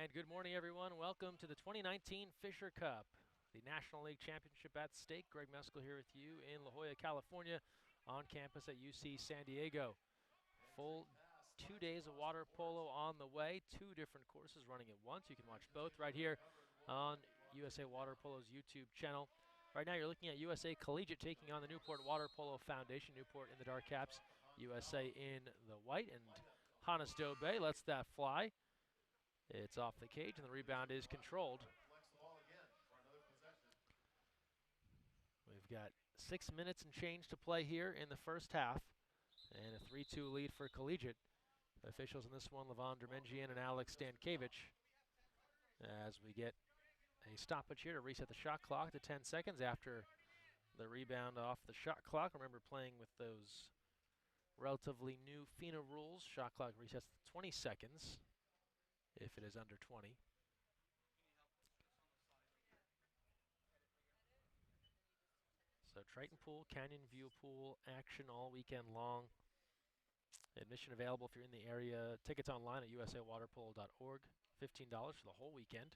And good morning, everyone. Welcome to the 2019 Fisher Cup, the National League Championship at stake. Greg Meskel here with you in La Jolla, California, on campus at UC San Diego. Full 2 days of water polo on the way, 2 different courses running at once. You can watch both right here on USA Water Polo's YouTube channel. Right now, you're looking at USA Collegiate taking on the Newport Water Polo Foundation. Newport in the dark caps, USA in the white, and Hannes Dobe lets that fly. It's off the cage, and the rebound is controlled. We've got 6 minutes and change to play here in the first half, and a 3-2 lead for Collegiate. Officials in this one, Levon Dermengian and Alex Stankiewicz, as we get a stoppage here to reset the shot clock to 10 seconds after the rebound off the shot clock. Remember, playing with those relatively new FINA rules, shot clock resets to 20 seconds if it is under 20. So Triton pool, Canyon View pool action all weekend long. Admission available if you're in the area. Tickets online at usawaterpolo.org. $15 for the whole weekend.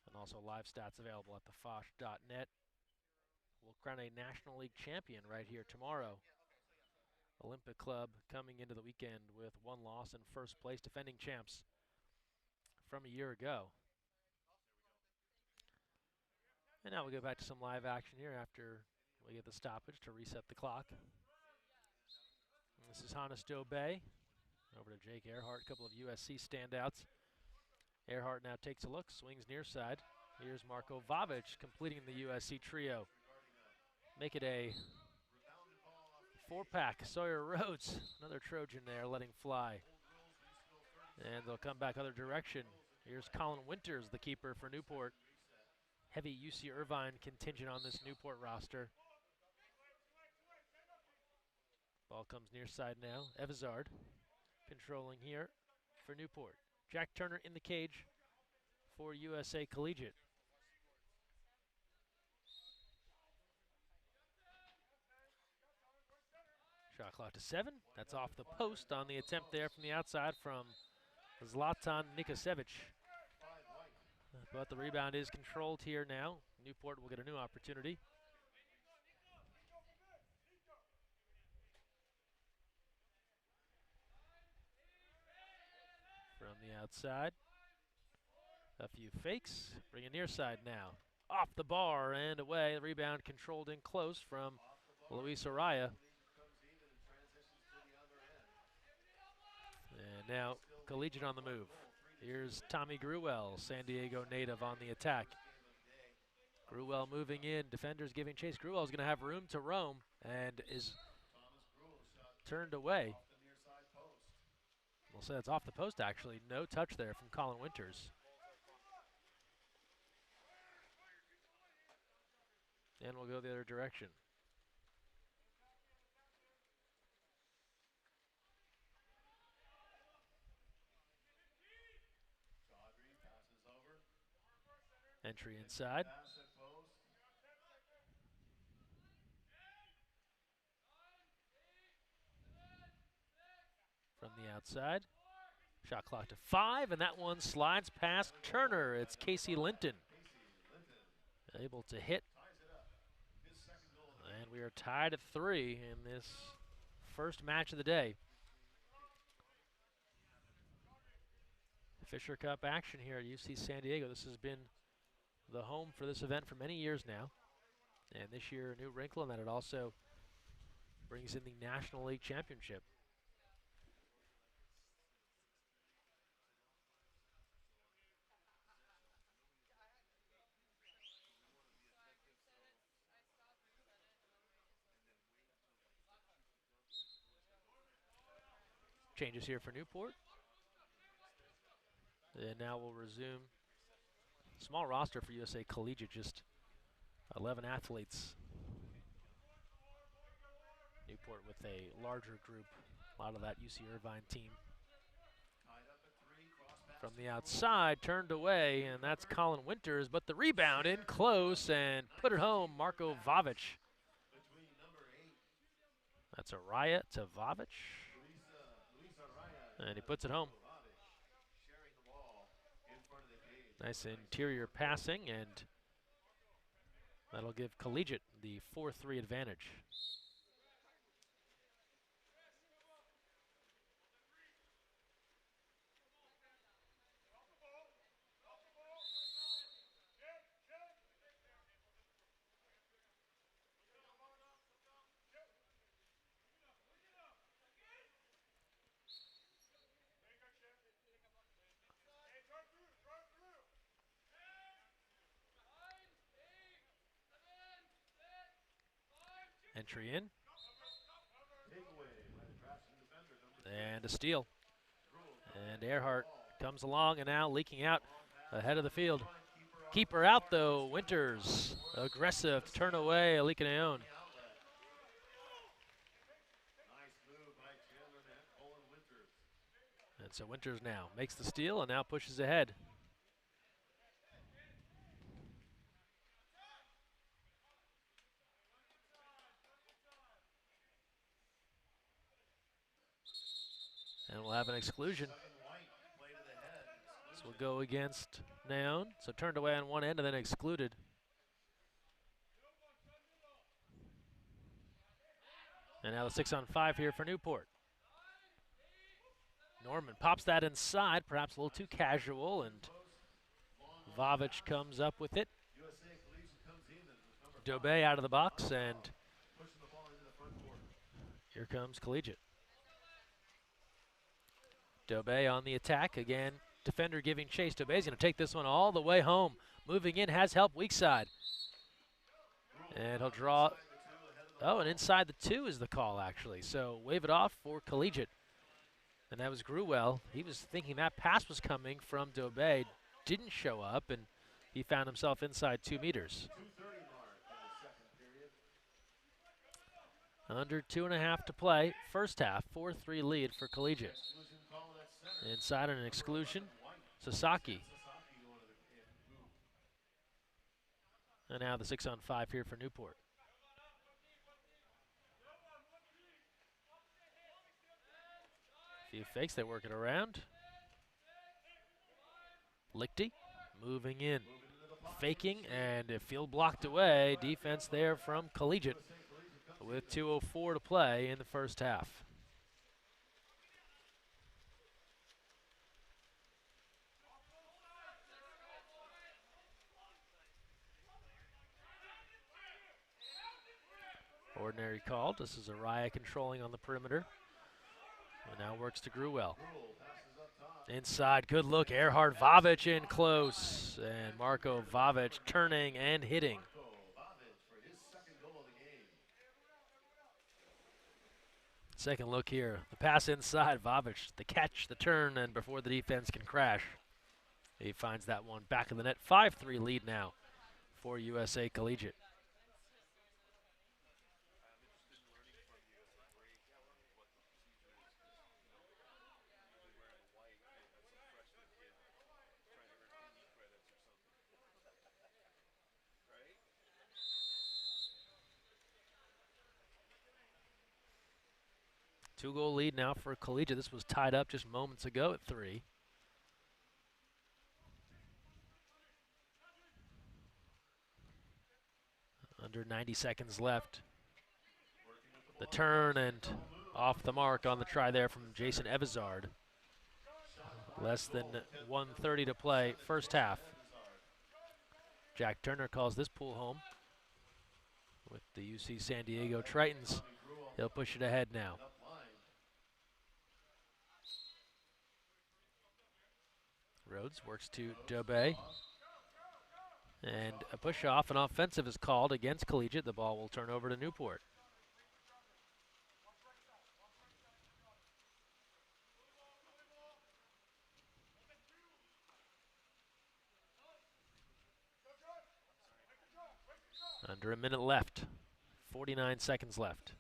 And also live stats available at thefosh.net. We'll crown a National League champion right here tomorrow. Olympic Club coming into the weekend with 1 loss in first place, defending champs from a year ago. And now we'll go back to some live action here after we get the stoppage to reset the clock. This is Hannes Dobe. Over to Jake Earhart, a couple of USC standouts. Earhart now takes a look, swings near side. Here's Marko Vavic completing the USC trio. Make it a 4-pack. Sawyer Rhodes, another Trojan there, letting fly. And they'll come back other direction. Here's Colin Winters, the keeper for Newport. Heavy UC Irvine contingent on this Newport roster. Ball comes near side now. Evazard controlling here for Newport. Jack Turner in the cage for USA Collegiate. Shot clock to 7. That's off the post on the attempt there from the outside from Zlatan Nikosevich. But the rebound is controlled here now. Newport will get a new opportunity. From the outside. A few fakes. Bring it near side now. Off the bar and away. The rebound controlled in close from Luis Araya. And now Collegiate on the move. Here's Tommy Gruwell, San Diego native, on the attack. Gruwell moving in, defenders giving chase. Gruwell's going to have room to roam and is turned away. We'll say it's off the post, actually. No touch there from Colin Winters. And we'll go the other direction. Entry inside. From the outside. Shot clock to 5, and that one slides past Turner. It's Casey Linton. Able to hit. And we are tied at 3 in this first match of the day. Fisher Cup action here at UC San Diego. This has been the home for this event for many years now. And this year, a new wrinkle in that it also brings in the National League Championship. Changes here for Newport. And now we'll resume. Small roster for USA Collegiate, just 11 athletes. Newport with a larger group, a lot of that UC Irvine team. From the outside, turned away, and that's Colin Winters, but the rebound in close and put it home, Marko Vavic. That's Araya to Vavic, and he puts it home. Nice interior passing, and that'll give Collegiate the 4-3 advantage. Entry in. And a steal. And Earhart comes along and now leaking out ahead of the field. Keeper out though, Winters. Aggressive to turn away, Alikeneon. And so Winters now makes the steal and now pushes ahead. And we'll have an exclusion. This will go against Neon. So turned away on one end and then excluded. And now the 6-on-5 here for Newport. Norman pops that inside, perhaps a little too casual, and Vavic comes up with it. Dobé out of the box, and here comes Collegiate. Dobé on the attack again. Defender giving chase. Dobé's going to take this one all the way home. Moving in, has help weak side. And he'll draw. Oh, and inside the 2 is the call, actually. So wave it off for Collegiate. And that was Gruwell. He was thinking that pass was coming from Dobé. Didn't show up, and he found himself inside 2 meters. Under 2.5 to play. First half, 4-3 lead for Collegiate. Inside an exclusion, Sasaki. And now the 6-on-5 here for Newport. Few fakes, they work it around. Lichty moving in, faking, and a field blocked away. Defense there from Collegiate with 2:04 to play in the first half. Ordinary called. This is Araya controlling on the perimeter. And now works to Gruwell. Inside, good look. Earhart, Vavic in close. And Marko Vavic turning and hitting. Second look here. The pass inside, Vavic. The catch, the turn, and before the defense can crash, he finds that one back of the net. 5-3 lead now for USA Collegiate. Two-goal lead now for Collegiate. This was tied up just moments ago at 3. Under 90 seconds left. The turn and off the mark on the try there from Jason Evezard. Less than 1:30 to play, first half. Jack Turner calls this pool home with the UC San Diego Tritons. He'll push it ahead now. Rhodes works to Dobé. And a push off, an offensive is called against Collegiate. The ball will turn over to Newport. Under a minute left, 49 seconds left.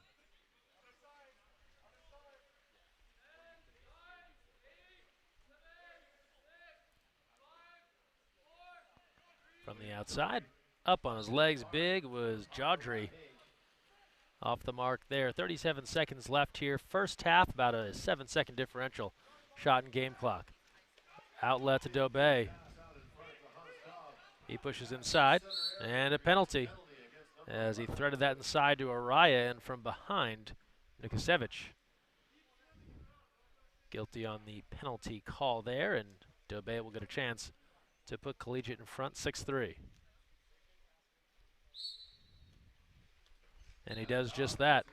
From the outside, up on his legs, big was Jodry. Off the mark there, 37 seconds left here. First half, about a 7-second differential. Shot and game clock. Outlet to Dobé. He pushes inside, and a penalty as he threaded that inside to Araya, and from behind, Nikasevich. Guilty on the penalty call there, and Dobay will get a chance to put Collegiate in front 6-3. And he does just that.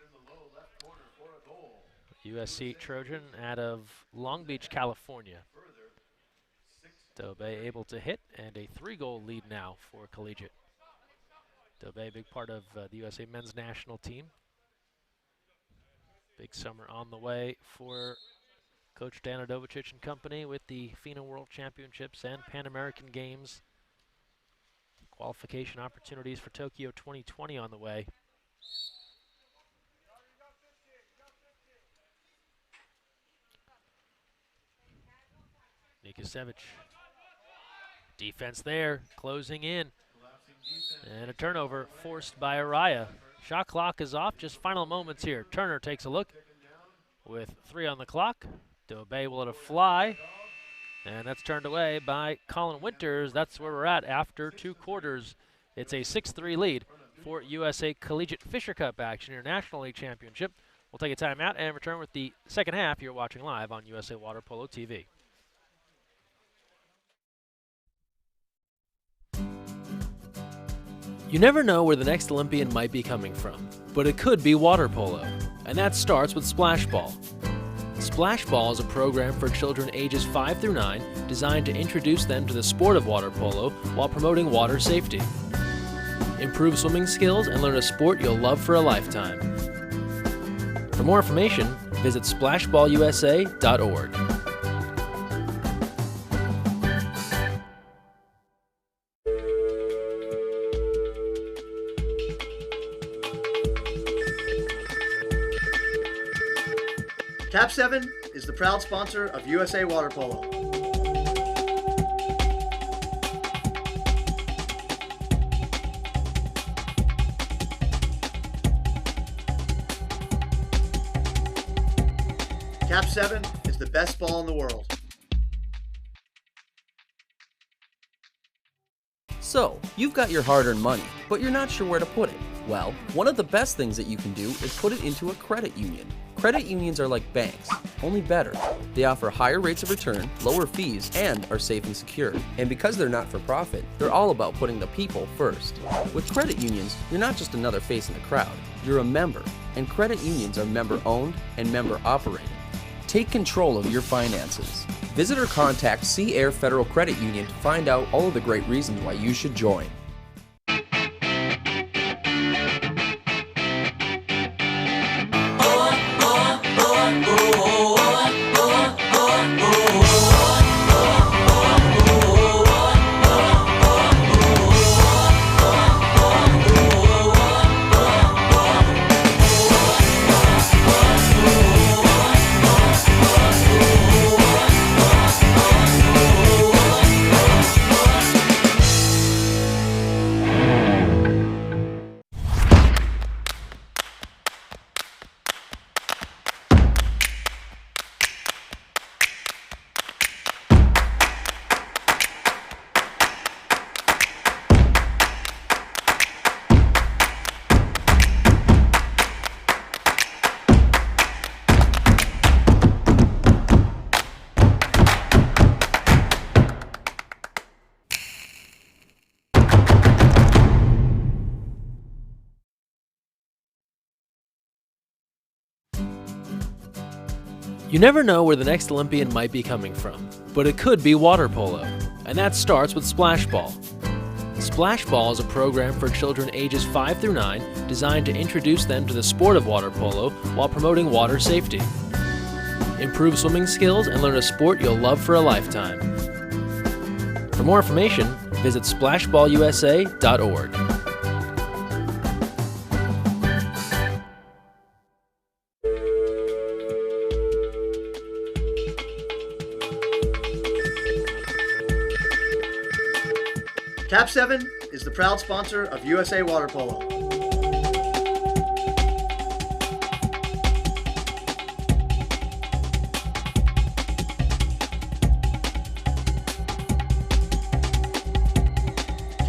USC Trojan out of Long Beach, California. Dobay able to hit, and a 3-goal lead now for Collegiate. Dobay, big part of the USA men's national team. Big summer on the way for Coach Dan Adovicic and company with the FINA World Championships and Pan American Games. Qualification opportunities for Tokyo 2020 on the way. Nikasevich. Defense there, closing in. And a turnover forced by Araya. Shot clock is off, just final moments here. Turner takes a look with 3 on the clock. Dobay will let it fly. And that's turned away by Colin Winters. That's where we're at after 2 quarters. It's a 6-3 lead for USA Collegiate Fisher Cup action, your National League Championship. We'll take a timeout and return with the second half. You're watching live on USA Water Polo TV. You never know where the next Olympian might be coming from, but it could be water polo, and that starts with Splash Ball. Splash Ball is a program for children ages 5 through 9 designed to introduce them to the sport of water polo while promoting water safety. Improve swimming skills and learn a sport you'll love for a lifetime. For more information, visit splashballusa.org. Cap 7 is the proud sponsor of USA Water Polo. Cap 7 is the best ball in the world. So, you've got your hard-earned money, but you're not sure where to put it. Well, one of the best things that you can do is put it into a credit union. Credit unions are like banks, only better. They offer higher rates of return, lower fees, and are safe and secure. And because they're not for profit, they're all about putting the people first. With credit unions, you're not just another face in the crowd, you're a member. And credit unions are member-owned and member-operated. Take control of your finances. Visit or contact Sea Air Federal Credit Union to find out all of the great reasons why you should join. You never know where the next Olympian might be coming from, but it could be water polo, and that starts with Splash Ball. Splash Ball is a program for children ages 5 through 9 designed to introduce them to the sport of water polo while promoting water safety. Improve swimming skills and learn a sport you'll love for a lifetime. For more information, visit splashballusa.org. Cap 7 is the proud sponsor of USA Water Polo.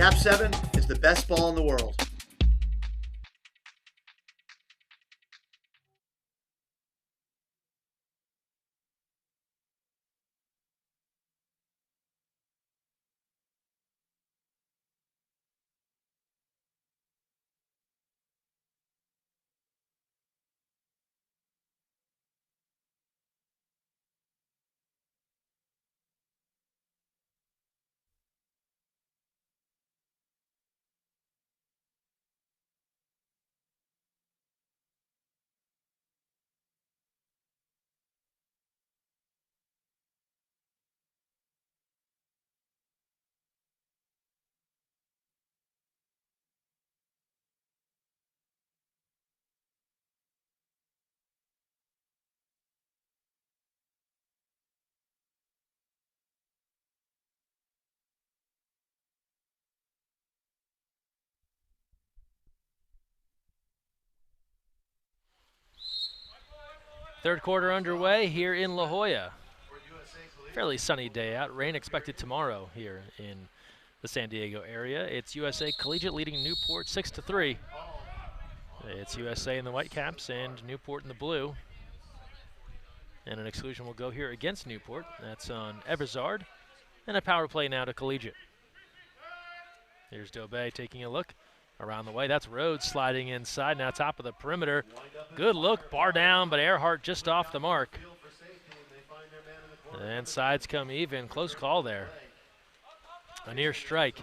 Cap 7 is the best ball in the world. Third quarter underway here in La Jolla. Fairly sunny day out. Rain expected tomorrow here in the San Diego area. It's USA Collegiate leading Newport 6-3. It's USA in the Whitecaps and Newport in the blue. And an exclusion will go here against Newport. That's on Everzard. And a power play now to Collegiate. Here's Dobay taking a look around the way. That's Rhodes sliding inside, now top of the perimeter. Good look, bar down, but Earhart just off the mark. And sides come even, close call there. A near strike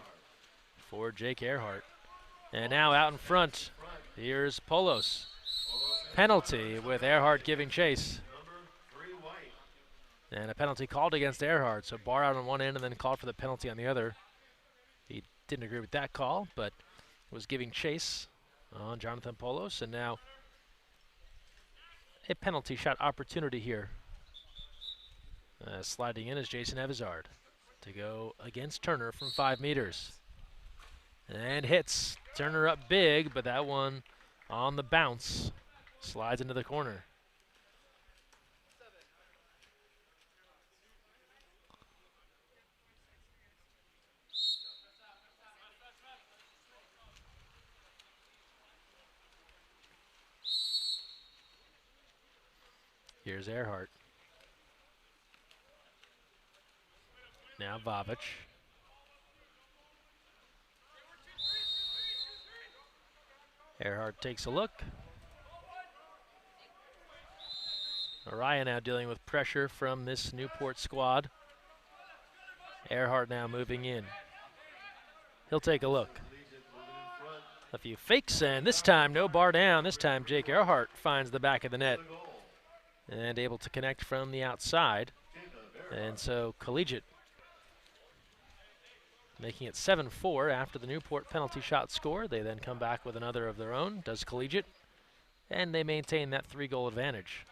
for Jake Earhart. And now out in front, here's Polos. Penalty with Earhart giving chase. And a penalty called against Earhart, so bar out on one end and then called for the penalty on the other. He didn't agree with that call, but was giving chase on Jonathan Polos, and now a penalty shot opportunity here. Sliding in is Jason Everzard to go against Turner from 5 meters. And hits. Turner up big, but that one on the bounce slides into the corner. Here's Earhart. Now Vavic. Earhart takes a look. Araya now dealing with pressure from this Newport squad. Earhart now moving in. He'll take a look. A few fakes, and this time no bar down. This time Jake Earhart finds the back of the net and able to connect from the outside. And so Collegiate making it 7-4 after the Newport penalty shot score. They then come back with another of their own, does Collegiate, and they maintain that 3-goal advantage.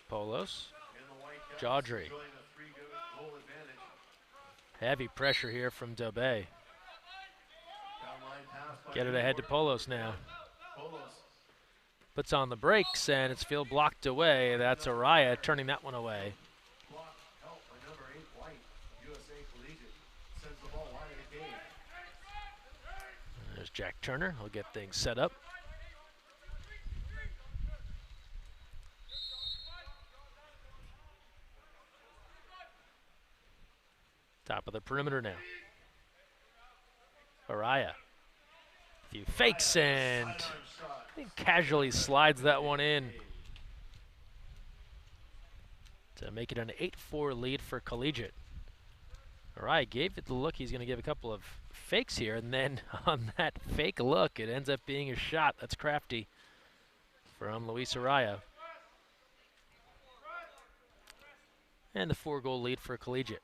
Polos, Jaudry. Heavy pressure here from Dobay. Get it ahead to Polos now. Puts on the brakes, and it's field blocked away. That's Araya turning that one away. There's Jack Turner. He'll get things set up. Top of the perimeter now. Araya. A few fakes, and I think casually slides that one in to make it an 8-4 lead for Collegiate. Araya gave it the look. He's going to give a couple of fakes here, and then on that fake look, it ends up being a shot. That's crafty from Luis Araya. And the 4-goal lead for Collegiate.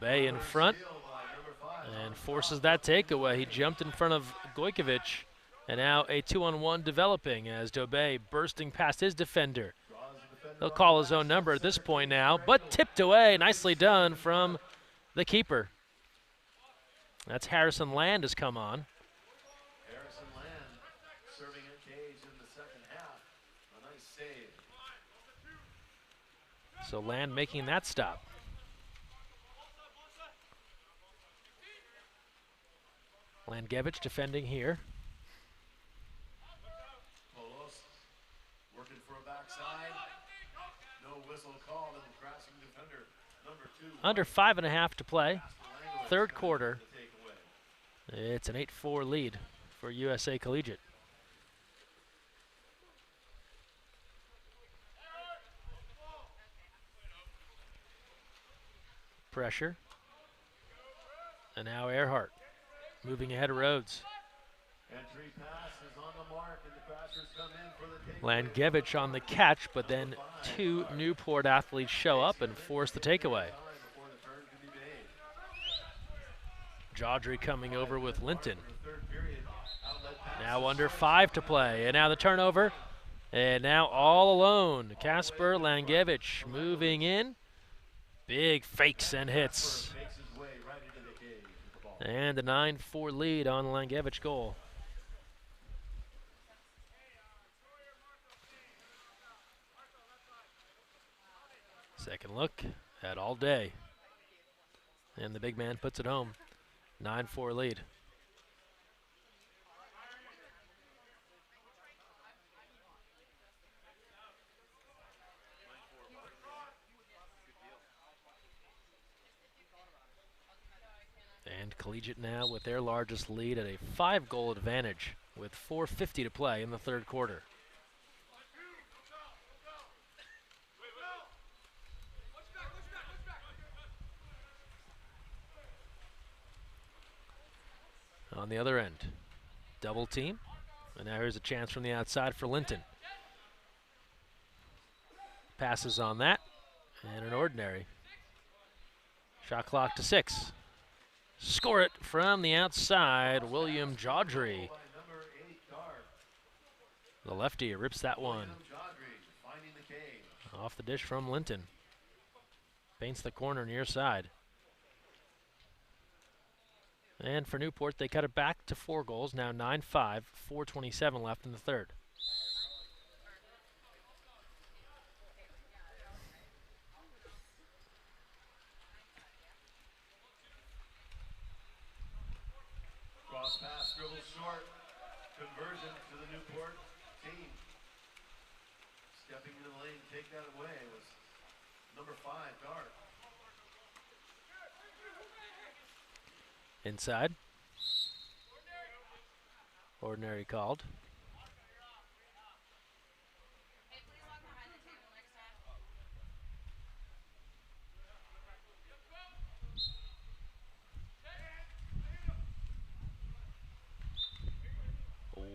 Dobay in front and forces that takeaway. He jumped in front of Gojkovic And now a 2-on-1 developing as Dobey bursting past his defender. He'll call his own number at this point now, but tipped away. Nicely done from the keeper. That's Harrison Land has come on. Harrison Land serving at cage in the second half. A nice save. So Land making that stop. Langevich defending here. Polos working for a backside. No whistle called and the crashing defender, number 2. Under 5.5 to play. Third quarter. It's an 8-4 lead for USA Collegiate. Pressure. And now Earhart moving ahead of Rhodes. Entry pass is on the mark and the Crashers come in for the takeaway. Langevich on the catch, but then 2 Newport athletes show up and force the takeaway. Jawdry coming over with Linton. Now under 5 to play, and now the turnover. And now all alone, Kasper Langevich moving in. Big fakes and hits. And a 9-4 lead on Langevich goal. Second look at all day. And the big man puts it home. 9-4 lead. And Collegiate now with their largest lead at a 5-goal advantage with 4:50 to play in the third quarter. On the other end, double team, and now here's a chance from the outside for Linton. Passes on that, and an ordinary. Shot clock to 6. Score it from the outside, William Jawdry. The lefty rips that one. Off the dish from Linton. Paints the corner near side. And for Newport, they cut it back to 4 goals, now 9-5, 4:27 left in the third. Cross pass, dribble short, conversion to the Newport team. Stepping into the lane, take that away was number 5, Dart. Inside. Ordinary called.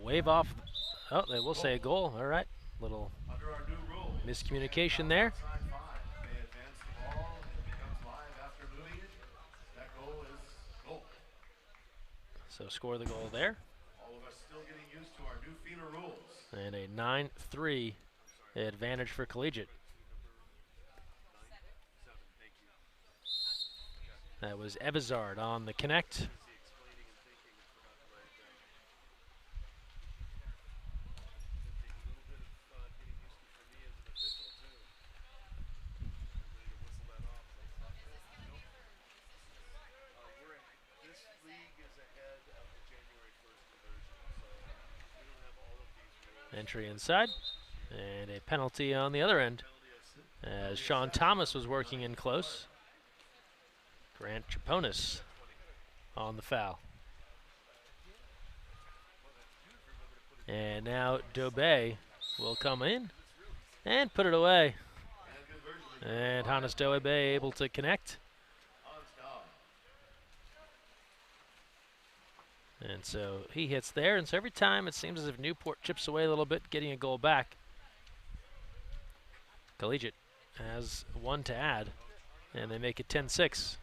Wave off. Oh, they will say a goal. All right. Little miscommunication there. So score the goal there. All of us still getting used to our new FINA rules. And a 9-3 advantage for Collegiate. That was Evizard on the connect. Entry inside, and a penalty on the other end as Sean Thomas was working in close. Grant Chaponis on the foul. And now Dobey will come in and put it away. And Hannes Dobey able to connect. And so he hits there, and so every time it seems as if Newport chips away a little bit, getting a goal back. Collegiate has 1 to add, and they make it 10-6.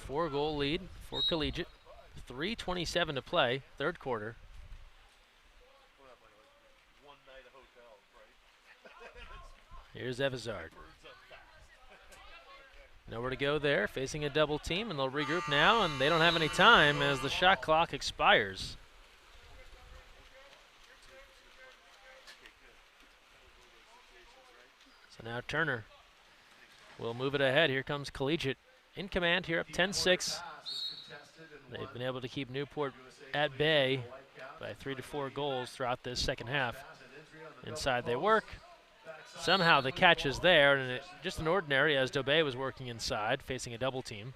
4-goal lead for Collegiate. 3:27 to play, third quarter. Here's Evazard. Nowhere to go there, facing a double team, and they'll regroup now, and they don't have any time as the shot clock expires. So now Turner will move it ahead. Here comes Collegiate in command here, up 10-6. They've been able to keep Newport at bay by 3 to 4 goals throughout this second half. Inside they work. Somehow the catch is there, and just an ordinary as Dobé was working inside, facing a double team.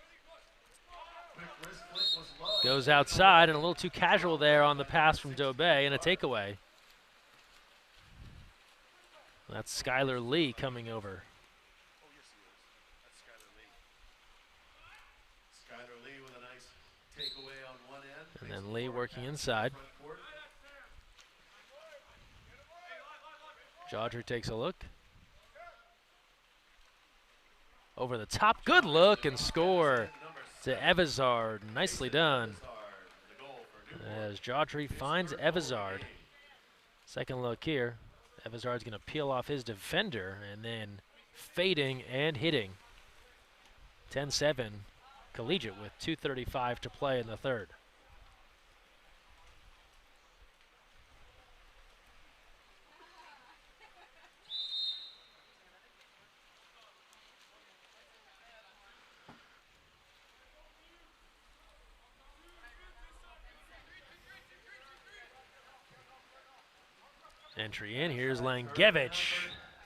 Goes outside, and a little too casual there on the pass from Dobé, and a takeaway. That's Skylar Lee coming over. Skylar Lee with a nice takeaway on one end. And then Lee working inside. Jodry takes a look. Over the top, good look and score to Evazard. Nicely done. As Jodry finds Evazard. Second look here. Evazard's going to peel off his defender and then fading and hitting. 10-7, Collegiate with 2:35 to play in the third. Entry in, here's Langevich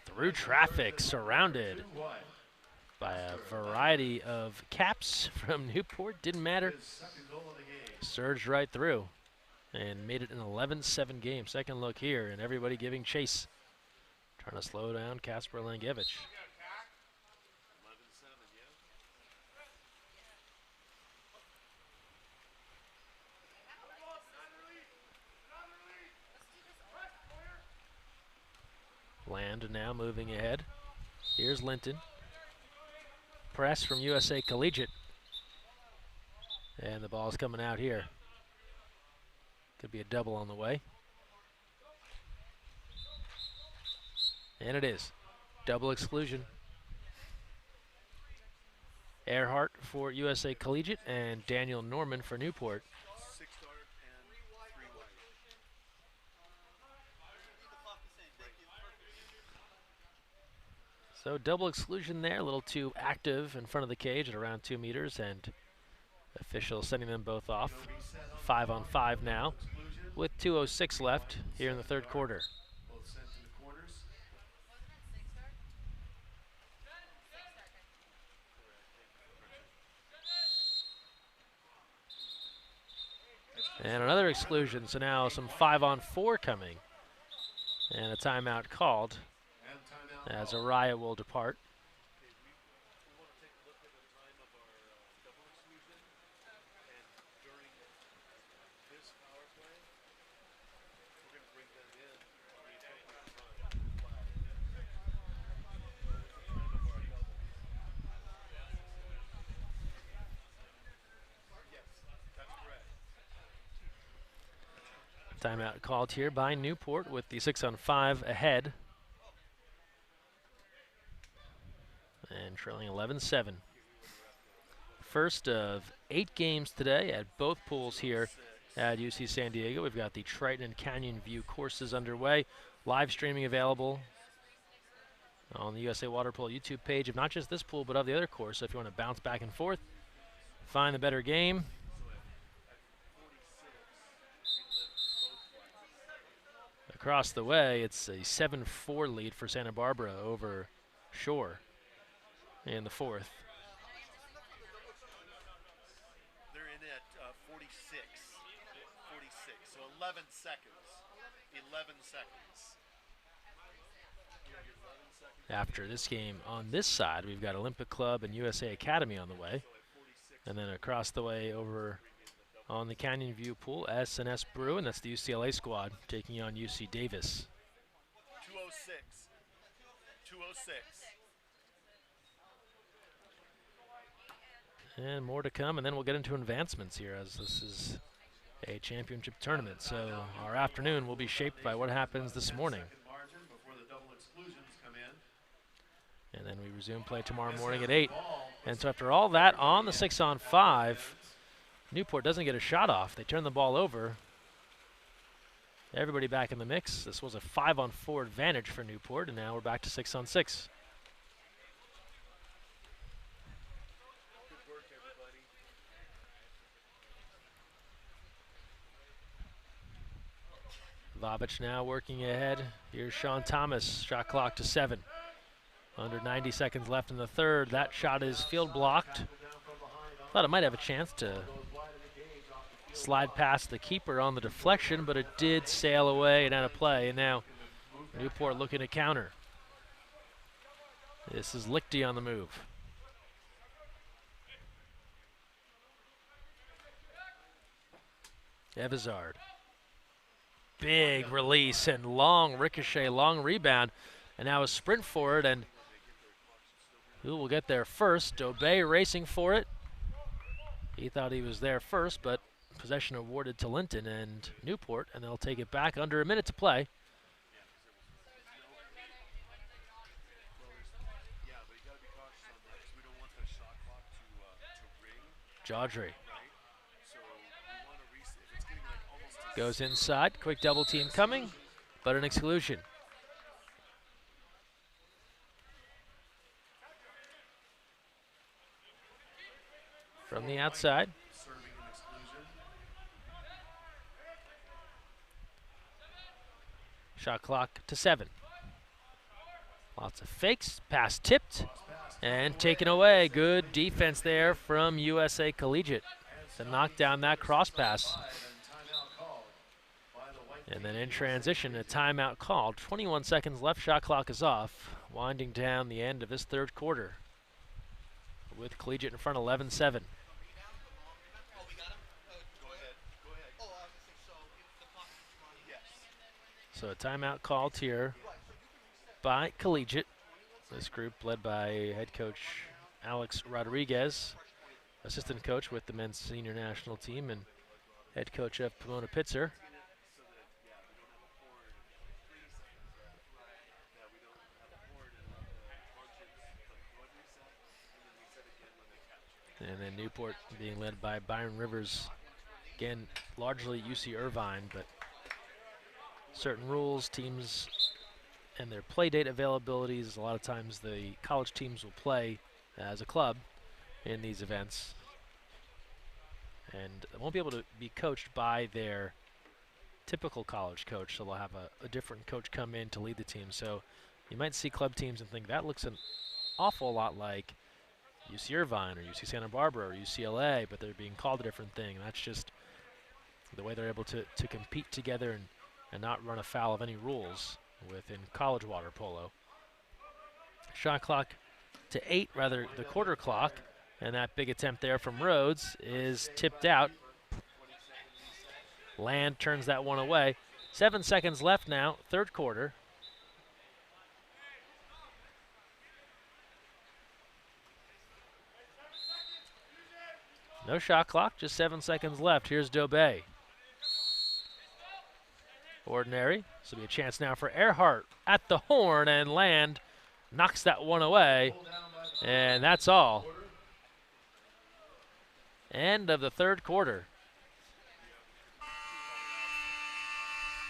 through traffic, surrounded by a variety of caps from Newport. Didn't matter. Surged right through and made it an 11-7 game. Second look here, and everybody giving chase. Trying to slow down Kasper Langevich. Land now moving ahead. Here's Linton. Press from USA Collegiate. And the ball's coming out here. Could be a double on the way. And it is. Double exclusion. Earhart for USA Collegiate and Daniel Norman for Newport. So double exclusion there, a little too active in front of the cage at around 2 meters, and officials sending them both off. 5-on-5 now, with 2:06 left here in the third quarter. And another exclusion, so now some 5-on-4 coming. And a timeout called, as Araya will depart. Timeout called here by Newport with the 6-on-5 ahead. And trailing 11-7. First of 8 games today at both pools here at UC San Diego. We've got the Triton and Canyon View courses underway. Live streaming available on the USA Water Polo YouTube page of not just this pool, but of the other course. So if you want to bounce back and forth, find the better game. Across the way, it's a 7-4 lead for Santa Barbara over Shore in the fourth. They're in at 46, so 11 seconds. 11 seconds. After this game on this side, we've got Olympic Club and USA Academy on the way. And then across the way over on the Canyon View pool, S&S Bruin, that's the UCLA squad, taking on UC Davis. 206. 206. And more to come, and then we'll get into advancements here as this is a championship tournament. So our afternoon will be shaped by what happens this morning. And then we resume play tomorrow morning at 8. And so after all that, on the 6-on-5, Newport doesn't get a shot off. They turn the ball over. Everybody back in the mix. This was a 5-on-4 advantage for Newport, and now we're back to 6-on-6. Vavich now working ahead. Here's Sean Thomas, shot clock to 7. Under 90 seconds left in the third. That shot is field blocked. Thought it might have a chance to slide past the keeper on the deflection, but it did sail away and out of play. And now Newport looking to counter. This is Lichty on the move. Evizard. Big release and long ricochet, long rebound. And now a sprint for it, and who will get there first? Dobey racing for it. He thought he was there first, but possession awarded to Linton and Newport, and they'll take it back under a minute to play. Jaudry goes inside, quick double team coming, but an exclusion. From the outside. Shot clock to 7. Lots of fakes, pass tipped, and taken away. Good defense there from USA Collegiate to knock down that cross pass. And then in transition, a timeout called. 21 seconds left, shot clock is off. Winding down the end of this third quarter with Collegiate in front 11-7. So a timeout called here by Collegiate. This group led by head coach Alex Rodriguez, assistant coach with the men's senior national team, and head coach of Pomona Pitzer. And then Newport being led by Byron Rivers. Again, largely UC Irvine, but certain rules, teams, and their play date availabilities. A lot of times the college teams will play as a club in these events. And won't be able to be coached by their typical college coach, so they'll have a different coach come in to lead the team. So you might see club teams and think that looks an awful lot like UC Irvine or UC Santa Barbara or UCLA, but they're being called a different thing. And that's just the way they're able to compete together and not run afoul of any rules within college water polo. Shot clock to 8, rather the quarter clock, and that big attempt there from Rhodes is tipped out. Land turns that one away. 7 seconds left now, third quarter. No shot clock, just 7 seconds left. Here's Dobey. Ordinary. This will be a chance now for Earhart at the horn, and Land knocks that one away. And that's all. End of the third quarter.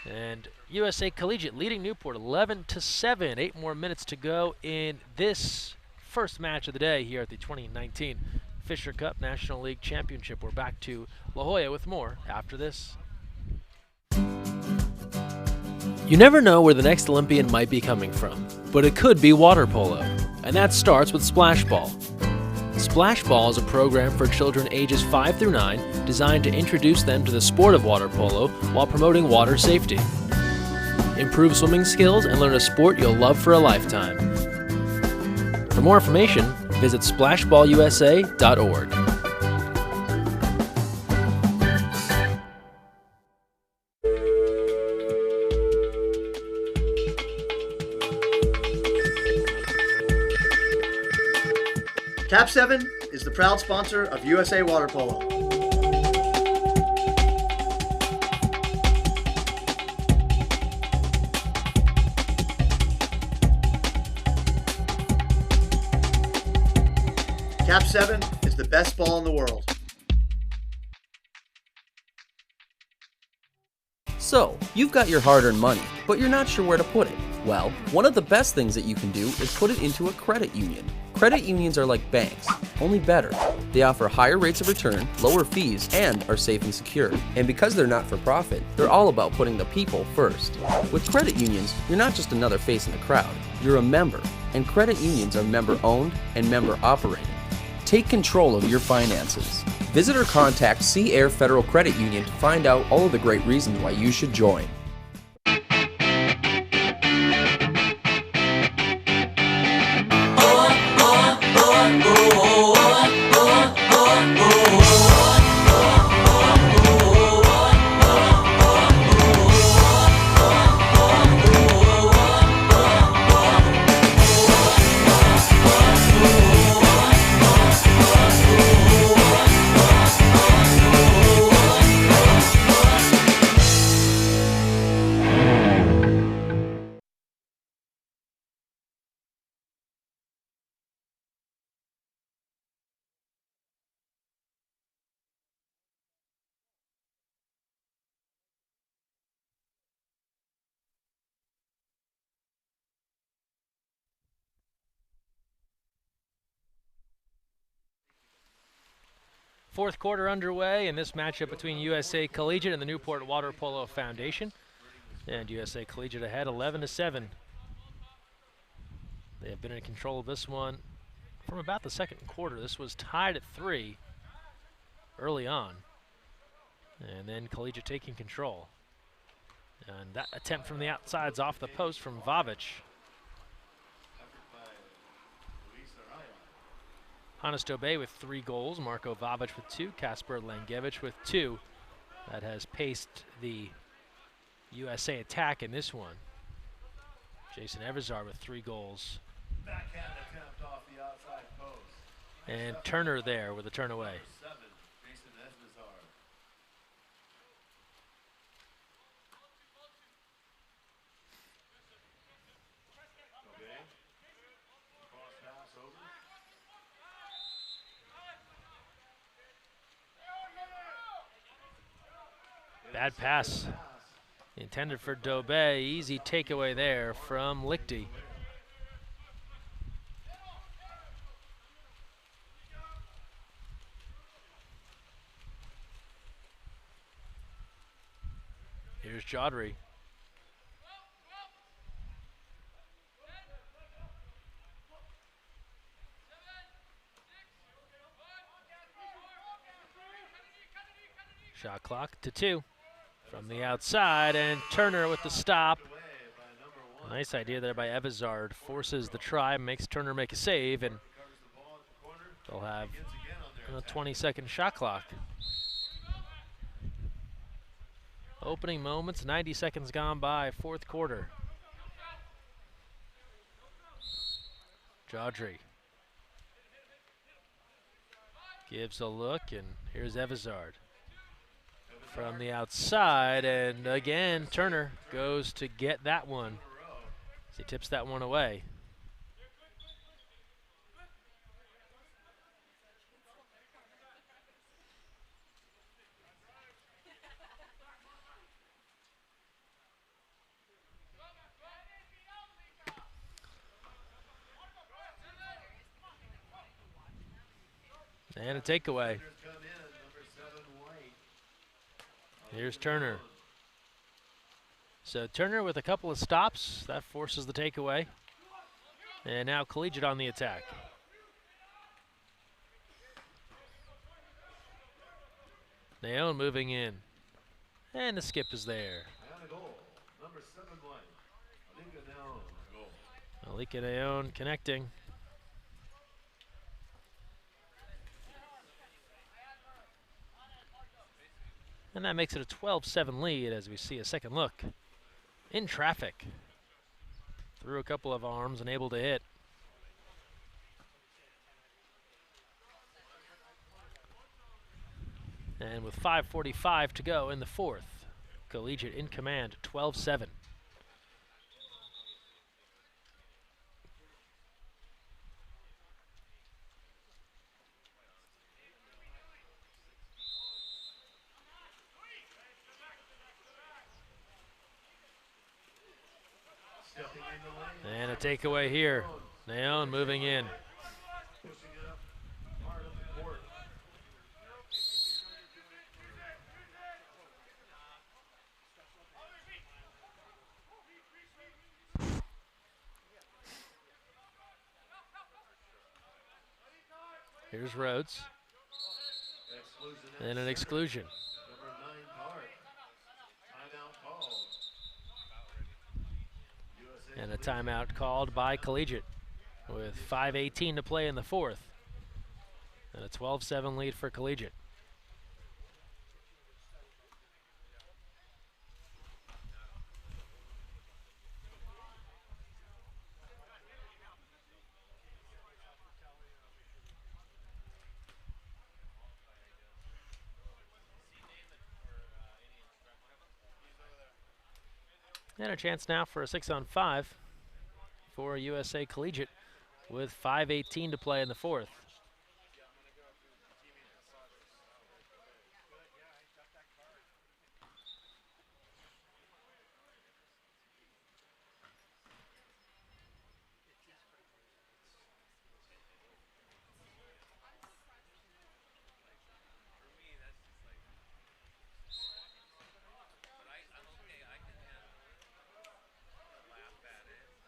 And USA Collegiate leading Newport 11-7. 8 more minutes to go in this first match of the day here at the 2019 Fisher Cup National League Championship. We're back to La Jolla with more after this. You never know where the next Olympian might be coming from, but it could be water polo, and that starts with Splash Ball. Splash Ball is a program for children ages 5 through 9 designed to introduce them to the sport of water polo while promoting water safety. Improve swimming skills and learn a sport you'll love for a lifetime. For more information, visit splashballusa.org. Cap 7 is the proud sponsor of USA Water Polo. Cap 7 is the best ball in the world. So, you've got your hard-earned money, but you're not sure where to put it. Well, one of the best things that you can do is put it into a credit union. Credit unions are like banks, only better. They offer higher rates of return, lower fees, and are safe and secure. And because they're not for profit, they're all about putting the people first. With credit unions, you're not just another face in the crowd, you're a member. And credit unions are member-owned and member-operated. Take control of your finances. Visit or contact Sea Air Federal Credit Union to find out all of the great reasons why you should join. Fourth quarter underway in this matchup between USA Collegiate and the Newport Water Polo Foundation. And USA Collegiate ahead 11-7. They have been in control of this one from about the second quarter. This was tied at 3 early on. And then Collegiate taking control. And that attempt from the outside's off the post from Vavic. Hannes Dobe with 3 goals, Marko Vavic with 2, Kasper Langevich with 2. That has paced the USA attack in this one. Jason Everzar with 3 goals. Backhand attempt off the outside post. And Turner there with a turn away. 7, Jason Esmazar. Okay. Cross pass over. Bad pass. Intended for Dobe. Easy takeaway there from Lichty. Here's Jodry. Shot clock to 2. From the outside, and Turner with the stop. Nice idea there by Everzard. Forces the try, makes Turner make a save, and they'll have a 20-second shot clock. Opening moments, 90 seconds gone by, fourth quarter. Jodry gives a look, and here's Everzard. From the outside, and again, Turner goes to get that one. He tips that one away. And a takeaway. Here's Turner. So Turner with a couple of stops, that forces the takeaway. And now Collegiate on the attack. Naon moving in. And the skip is there. And a goal. Number 7 white. Alika Naon. Goal. Alika Naon connecting. And that makes it a 12-7 lead as we see a second look. In traffic. Through a couple of arms and able to hit. And with 5:45 to go in the fourth, Collegiate in command, 12-7. And a takeaway here. Neon moving in. Pushing it up hard up the court. Here's Rhodes. Exclusion And an exclusion. number 9 card. Timeout called. USA And a timeout called by Collegiate with 5:18 to play in the fourth. And a 12-7 lead for Collegiate. And a chance now for a 6-on-5 for USA Collegiate with 5:18 to play in the fourth.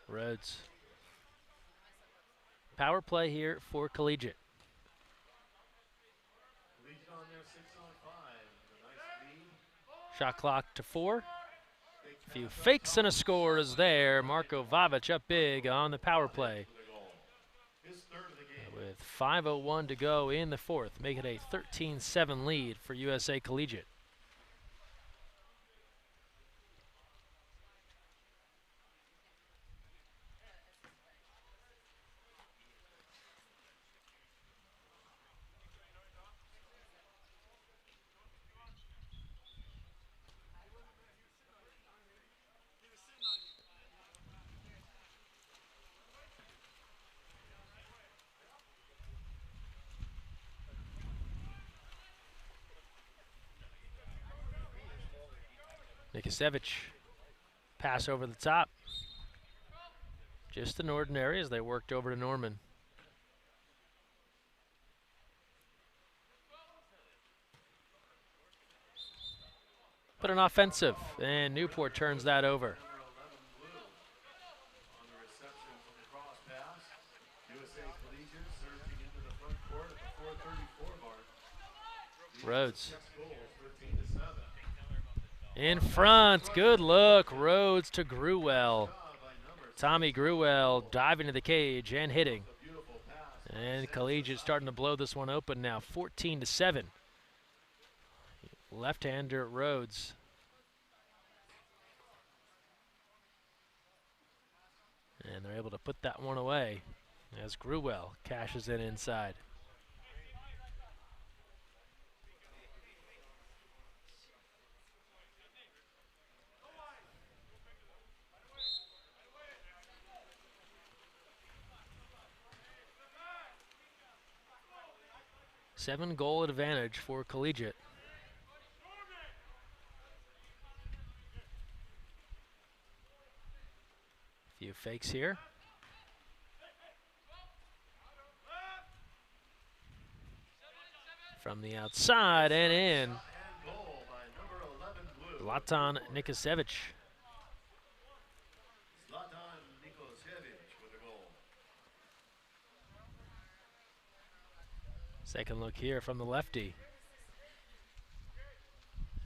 Rhodes. Power play here for Collegiate. Collegiate on there, 6-on-5. A nice lead. Shot clock to 4. A few fakes and a score is there. Marko Vavic up big on the power play. His third of the game. With 5:01 to go in the fourth, make it a 13-7 lead for USA Collegiate. Nikisevich, pass over the top. Just an ordinary as they worked over to Norman. But an offensive, and Newport turns that over. Number 11 blue on the reception from the cross pass. USA Collegiate surging into the front court at the 4:34 mark. Rhodes. 6 goals, 13-7. In front, good look, Rhodes to Gruwell. Job by number Tommy Gruwell diving to the cage and hitting. a beautiful pass. And Collegiate starting to blow this one open now, 14-7. Left-hander Rhodes. And they're able to put that one away as Gruwell cashes in inside. Seven-goal advantage for Collegiate. Few fakes here. From the outside and in. And goal by number 11 blue. Zlatan Nikisevich. Zlatan Nikosevich with a goal. Second look here from the lefty.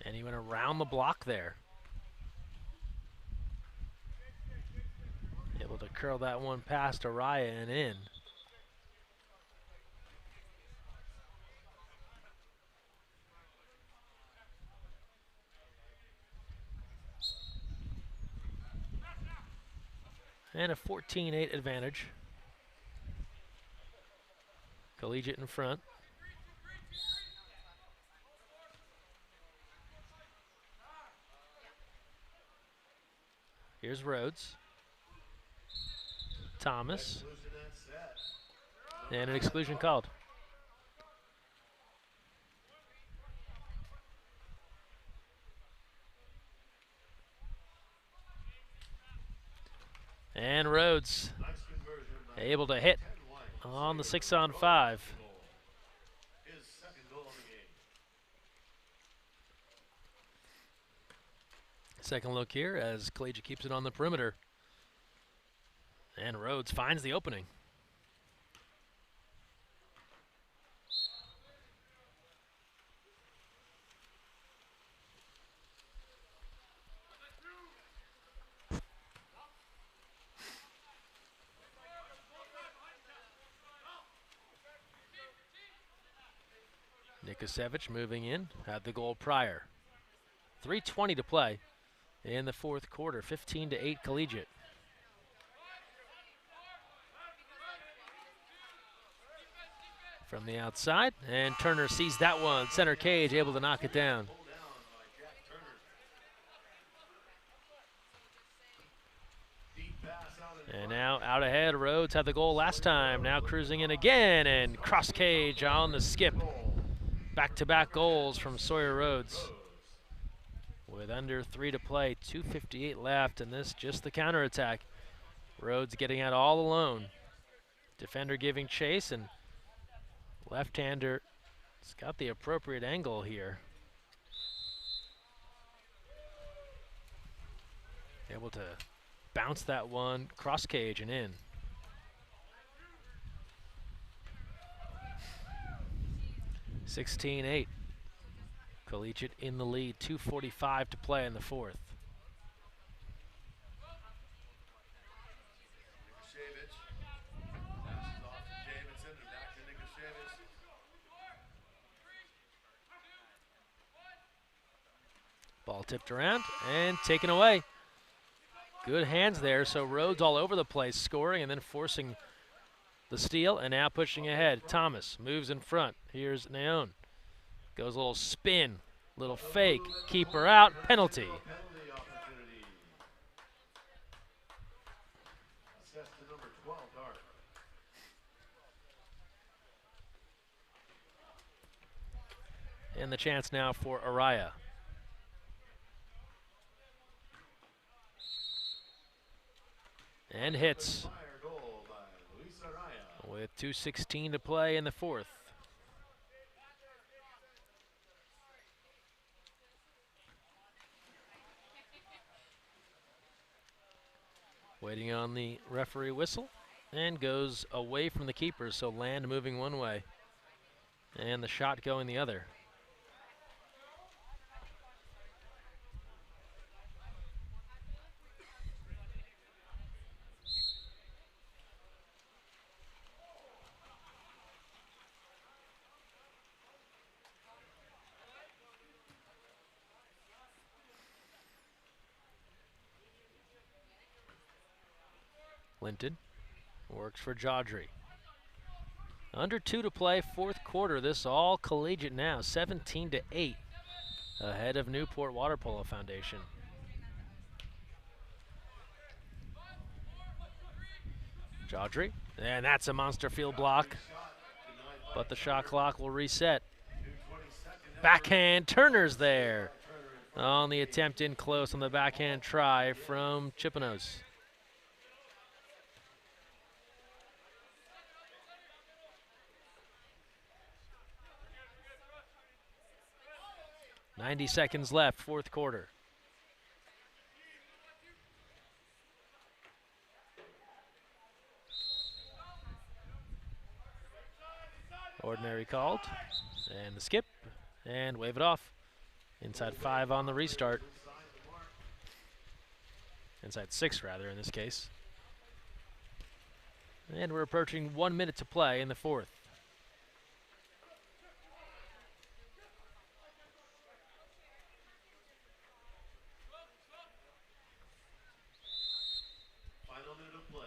And he went around the block there. Able to curl that one past Araya and in. And a 14-8 advantage. Collegiate in front. Here's Rhodes. Thomas. Exclusion at set. And an exclusion called. And Rhodes Nice conversion by able to hit 10 white. on the 6-on-5. His second goal of the game. Second look here as Collegiate keeps it on the perimeter. And Rhodes finds the opening. Nikosevich moving in, had the goal prior. 3:20 to play in the fourth quarter, 15-8 Collegiate. From the outside, and Turner sees that one. Center cage, able to knock it down. Pulled down by Jack Turner. Deep pass out in And front. now out ahead, Rhodes had the goal last time. Now cruising in again, and cross cage on the skip. Back-to-back goals from Sawyer Rhodes. With under 3 to play, 2:58 left, and this just the counterattack. Rhodes getting out all alone. Defender giving chase, and left-hander has got the appropriate angle here. Able to bounce that one cross cage and in. (16-8). Collegiate in the lead, 2:45 to play in the fourth. Nikosevich passes off to Davidson and back to Nikosevich. Ball tipped around and taken away. Good hands there, so Rhodes all over the place, scoring and then forcing the steal, and now pushing ahead. Thomas moves in front. Here's Naon. Goes a little spin, little fake, keeper out, penalty. Penalty opportunity. Assessed to number 12, Dart. And the chance now for Araya. And hits Fire goal by Luis Araya. with 2:16 to play in the fourth. Waiting on the referee whistle, and goes away from the keeper, so Land moving one way and the shot going the other. Linton works for Jodry. Under 2 to play, fourth quarter. This all Collegiate now, 17-8, ahead of Newport Water Polo Foundation. Jodry, and that's a monster field block, but the shot clock will reset. Backhand, Turner's there on the attempt in close on the backhand try from Chipanos. .90 seconds left, fourth quarter. Ordinary called, and the skip, and wave it off. Inside 5 on the restart. Inside 6, rather, in this case. And we're approaching 1 minute to play in the fourth. Final minute of play.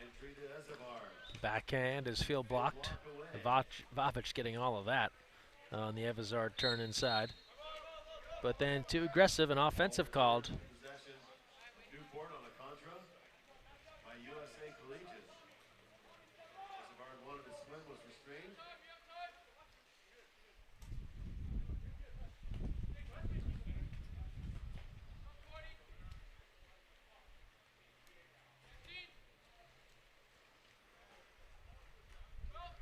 Entry to Ezavard. Backhand is field blocked. Block away. Vavic getting all of that on the Evazard turn inside. but then too aggressive and offensive called. Possession, Newport on a contra by USA Collegiate. Savard wanted to swim, was restrained.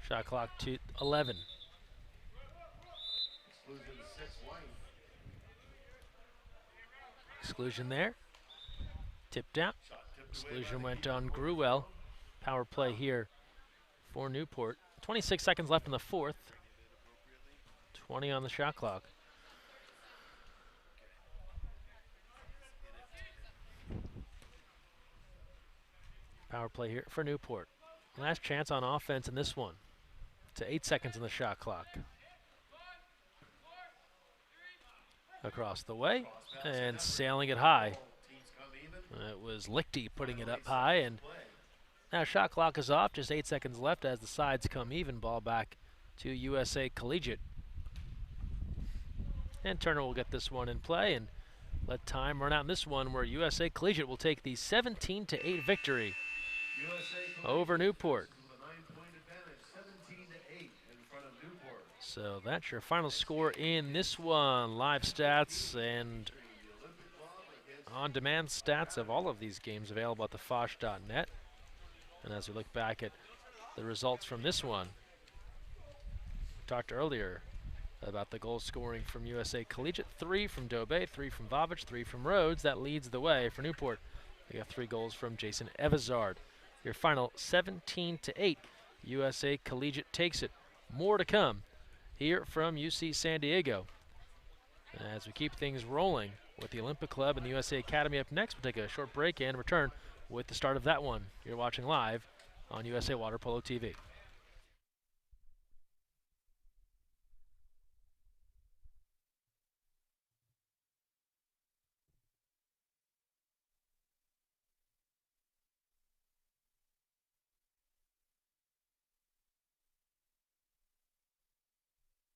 Shot clock to 11. Exclusion 6 white. Exclusion there. Tipped out. Shot tipped away by Exclusion the went keeper. on Gruel. Power play here for Newport. 26 seconds left in the fourth. 20 on the shot clock. Power play here for Newport. Last chance on offense in this one. To 8 seconds in the shot clock. Across the way and sailing it high. Teams come even. It was Lichty putting it up high, and now shot clock is off. Just 8 seconds left as the sides come even. Ball back to USA Collegiate. And Turner will get this one in play and let time run out in this one, where USA Collegiate will take the 17-8 victory USA over Newport. with a 9-point advantage, 17-8 in front of Newport. So that's your final score in this one. Live stats and on-demand stats of all of these games available at thefosh.net. And as we look back at the results from this one, we talked earlier about the goal scoring from USA Collegiate. 3 from Dobe, 3 from Vavich, 3 from Rhodes. That leads the way for Newport. They got 3 goals from Jason Evazard. Your final 17-8. USA Collegiate takes it. More to come here from UC San Diego. As we keep things rolling with the Olympic Club and the USA Academy up next, we'll take a short break and return with the start of that one. You're watching live on USA Water Polo TV.